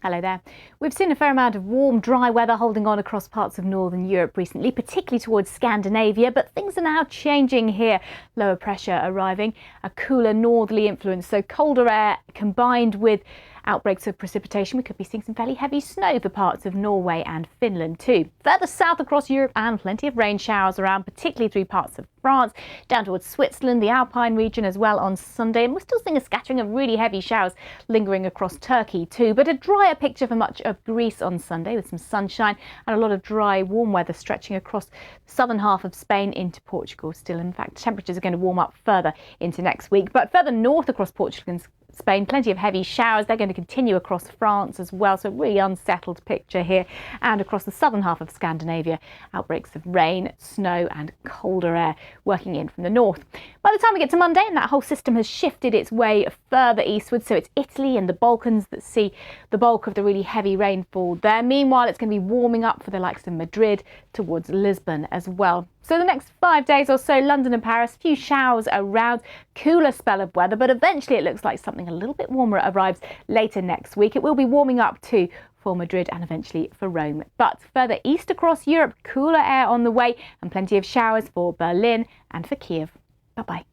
Hello there. We've seen a fair amount of warm, dry weather holding on across parts of northern Europe recently, particularly towards Scandinavia, but things are now changing here. Lower pressure arriving, a cooler northerly influence, so colder air combined with outbreaks of precipitation. We could be seeing some fairly heavy snow for parts of Norway and Finland too. Further south across Europe and plenty of rain showers around, particularly through parts of France, down towards Switzerland, the Alpine region as well on Sunday. And we're still seeing a scattering of really heavy showers lingering across Turkey too, but a drier picture for much of Greece on Sunday with some sunshine and a lot of dry, warm weather stretching across the southern half of Spain into Portugal still. In fact, temperatures are going to warm up further into next week, but further north across Portugal and Spain, plenty of heavy showers. They're going to continue across France as well, so a really unsettled picture here. And across the southern half of Scandinavia, outbreaks of rain, snow and colder air working in from the north. By the time we get to Monday, and that whole system has shifted its way further eastward, so it's Italy and the Balkans that see the bulk of the really heavy rainfall there. Meanwhile, it's going to be warming up for the likes of Madrid towards Lisbon as well. So the next 5 days or so, London and Paris, few showers around, cooler spell of weather, but eventually it looks like something a little bit warmer arrives later next week. It will be warming up too for Madrid and eventually for Rome. But further east across Europe, cooler air on the way and plenty of showers for Berlin and for Kiev. Bye-bye.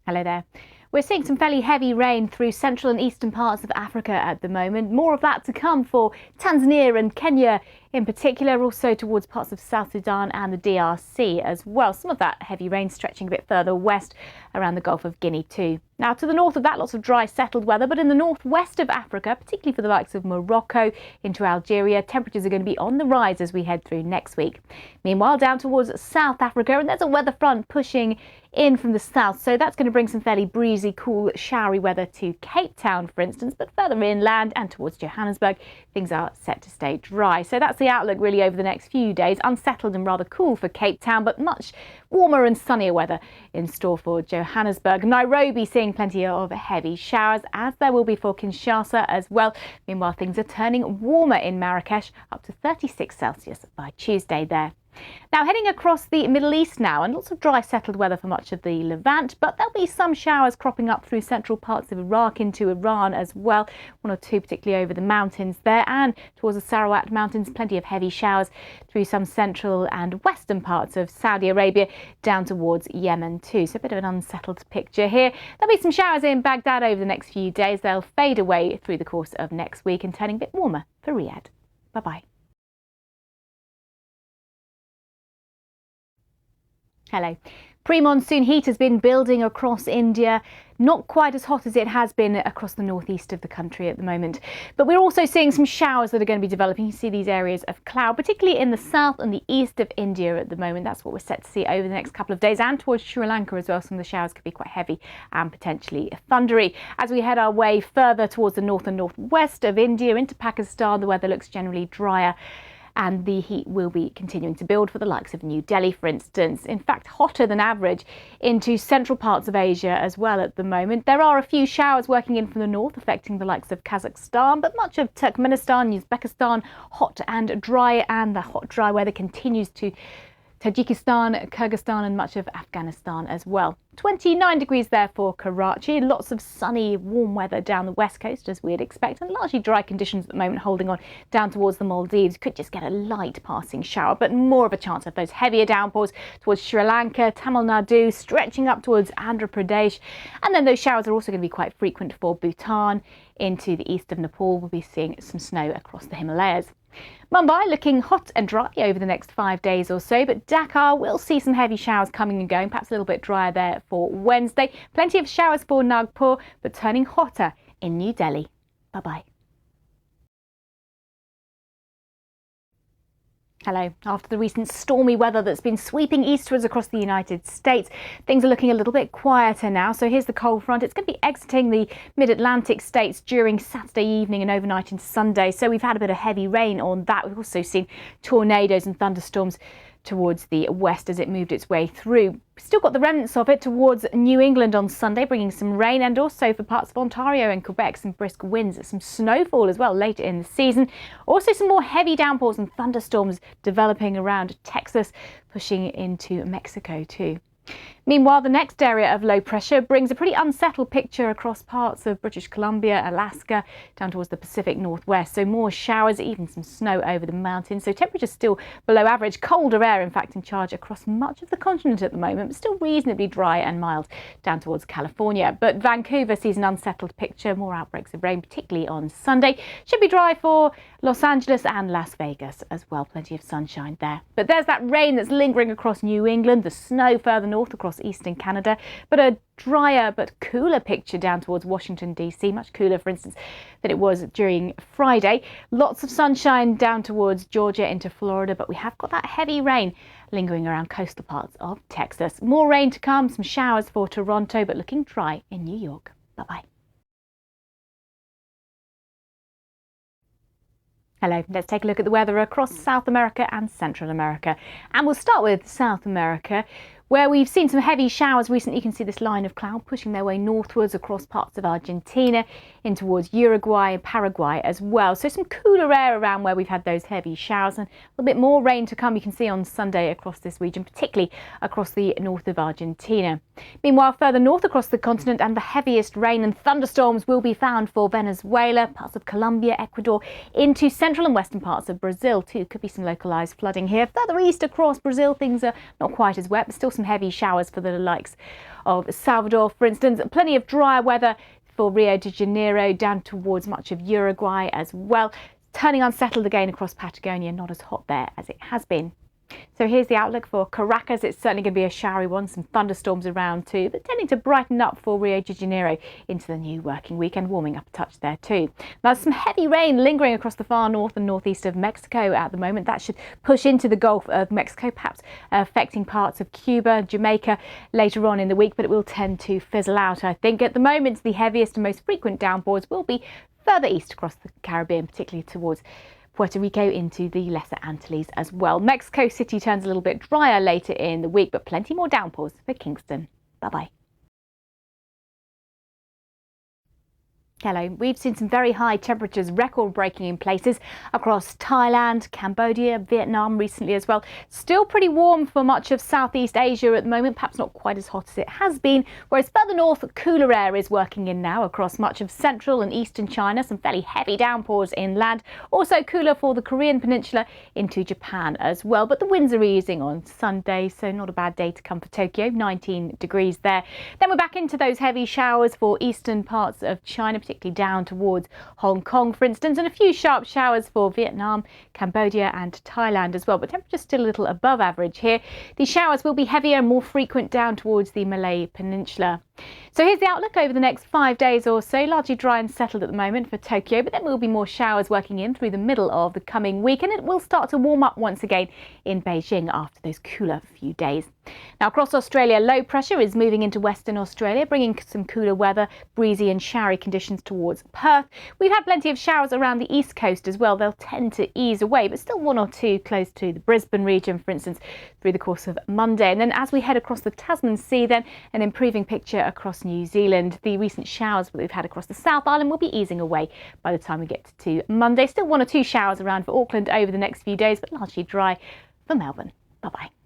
Hello there. We're seeing some fairly heavy rain through central and eastern parts of Africa at the moment. More of that to come for Tanzania and Kenya in particular, also towards parts of South Sudan and the DRC as well. Some of that heavy rain stretching a bit further west around the Gulf of Guinea too. Now to the north of that, lots of dry settled weather, but in the northwest of Africa, particularly for the likes of Morocco into Algeria, temperatures are going to be on the rise as we head through next week. Meanwhile, down towards South Africa, and there's a weather front pushing in from the south, so that's going to bring some fairly breezy, cool, showery weather to Cape Town, for instance, but further inland and towards Johannesburg, things are set to stay dry. So that's the outlook really over the next few days. Unsettled and rather cool for Cape Town, but much warmer and sunnier weather in store for Johannesburg. Nairobi seeing plenty of heavy showers, as there will be for Kinshasa as well. Meanwhile, things are turning warmer in Marrakesh, up to 36 Celsius by Tuesday there. Now heading across the Middle East now, and lots of dry settled weather for much of the Levant, but there'll be some showers cropping up through central parts of Iraq into Iran as well. One or two particularly over the mountains there, and towards the Sarawak Mountains, plenty of heavy showers through some central and western parts of Saudi Arabia down towards Yemen too. So a bit of an unsettled picture here. There'll be some showers in Baghdad over the next few days. They'll fade away through the course of next week and turning a bit warmer for Riyadh. Bye-bye. Hello. Pre-monsoon heat has been building across India, not quite as hot as it has been across the northeast of the country at the moment. But we're also seeing some showers that are going to be developing. You see these areas of cloud, particularly in the south and the east of India at the moment. That's what we're set to see over the next couple of days, and towards Sri Lanka as well. Some of the showers could be quite heavy and potentially thundery. As we head our way further towards the north and northwest of India into Pakistan, the weather looks generally drier, and the heat will be continuing to build for the likes of New Delhi, for instance. In fact, hotter than average into central parts of Asia as well at the moment. There are a few showers working in from the north, affecting the likes of Kazakhstan, but much of Turkmenistan, Uzbekistan, hot and dry, and the hot, dry weather continues to Tajikistan, Kyrgyzstan and much of Afghanistan as well. 29 degrees there for Karachi. Lots of sunny, warm weather down the west coast as we'd expect, and largely dry conditions at the moment holding on down towards the Maldives. Could just get a light passing shower, but more of a chance of those heavier downpours towards Sri Lanka, Tamil Nadu, stretching up towards Andhra Pradesh. And then those showers are also going to be quite frequent for Bhutan. Into the east of Nepal, we'll be seeing some snow across the Himalayas. Mumbai looking hot and dry over the next 5 days or so, but Dhaka will see some heavy showers coming and going, perhaps a little bit drier there for Wednesday. Plenty of showers for Nagpur, but turning hotter in New Delhi. Bye-bye. Hello. After the recent stormy weather that's been sweeping eastwards across the United States, things are looking a little bit quieter now. So here's the cold front. It's going to be exiting the mid-Atlantic states during Saturday evening and overnight into Sunday. So we've had a bit of heavy rain on that. We've also seen tornadoes and thunderstorms towards the west as it moved its way through. Still got the remnants of it towards New England on Sunday, bringing some rain, and also for parts of Ontario and Quebec some brisk winds, some snowfall as well later in the season. Also some more heavy downpours and thunderstorms developing around Texas, pushing into Mexico too. Meanwhile, the next area of low pressure brings a pretty unsettled picture across parts of British Columbia, Alaska, down towards the Pacific Northwest. So more showers, even some snow over the mountains. So temperatures still below average. Colder air, in fact, in charge across much of the continent at the moment, but still reasonably dry and mild down towards California. But Vancouver sees an unsettled picture, more outbreaks of rain, particularly on Sunday. Should be dry for Los Angeles and Las Vegas as well. Plenty of sunshine there. But there's that rain that's lingering across New England, the snow further north across eastern Canada, but a drier but cooler picture down towards Washington DC, much cooler for instance than it was during Friday. Lots of sunshine down towards Georgia into Florida, but we have got that heavy rain lingering around coastal parts of Texas. More rain to come, some showers for Toronto, but looking dry in New York. Bye-bye. Hello, let's take a look at the weather across South America and Central America. And we'll start with South America, where we've seen some heavy showers recently. You can see this line of cloud pushing their way northwards across parts of Argentina in towards Uruguay and Paraguay as well. So some cooler air around where we've had those heavy showers, and a little bit more rain to come, you can see on Sunday across this region, particularly across the north of Argentina. Meanwhile, further north across the continent, and the heaviest rain and thunderstorms will be found for Venezuela, parts of Colombia, Ecuador, into central and western parts of Brazil too. Could be some localised flooding here. Further east across Brazil, things are not quite as wet, but still some heavy showers for the likes of Salvador, for instance. Plenty of drier weather for Rio de Janeiro, down towards much of Uruguay as well. Turning unsettled again across Patagonia, not as hot there as it has been. So here's the outlook for Caracas. It's certainly going to be a showery one, some thunderstorms around too, but tending to brighten up for Rio de Janeiro into the new working weekend, warming up a touch there too. Now, some heavy rain lingering across the far north and northeast of Mexico at the moment. That should push into the Gulf of Mexico, perhaps affecting parts of Cuba, Jamaica later on in the week, but it will tend to fizzle out, I think. At the moment, the heaviest and most frequent downpours will be further east across the Caribbean, particularly towards Puerto Rico into the Lesser Antilles as well. Mexico City turns a little bit drier later in the week, but plenty more downpours for Kingston. Bye-bye. Hello, we've seen some very high temperatures, record-breaking in places across Thailand, Cambodia, Vietnam recently as well. Still pretty warm for much of Southeast Asia at the moment, perhaps not quite as hot as it has been, whereas further north, cooler air is working in now across much of central and eastern China. Some fairly heavy downpours inland. Also cooler for the Korean peninsula into Japan as well. But the winds are easing on Sunday, so not a bad day to come for Tokyo, 19 degrees there. Then we're back into those heavy showers for eastern parts of China, particularly down towards Hong Kong, for instance, and a few sharp showers for Vietnam, Cambodia and Thailand as well, but temperatures still a little above average here. These showers will be heavier and more frequent down towards the Malay Peninsula. So here's the outlook over the next 5 days or so. Largely dry and settled at the moment for Tokyo, but there will be more showers working in through the middle of the coming week, and it will start to warm up once again in Beijing after those cooler few days. Now across Australia, low pressure is moving into Western Australia, bringing some cooler weather, breezy and showery conditions towards Perth. We've had plenty of showers around the east coast as well. They'll tend to ease away, but still one or two close to the Brisbane region, for instance, through the course of Monday. And then as we head across the Tasman Sea, then an improving picture across New Zealand. The recent showers that we've had across the South Island will be easing away by the time we get to Monday. Still one or two showers around for Auckland over the next few days, but largely dry for Melbourne. Bye-bye.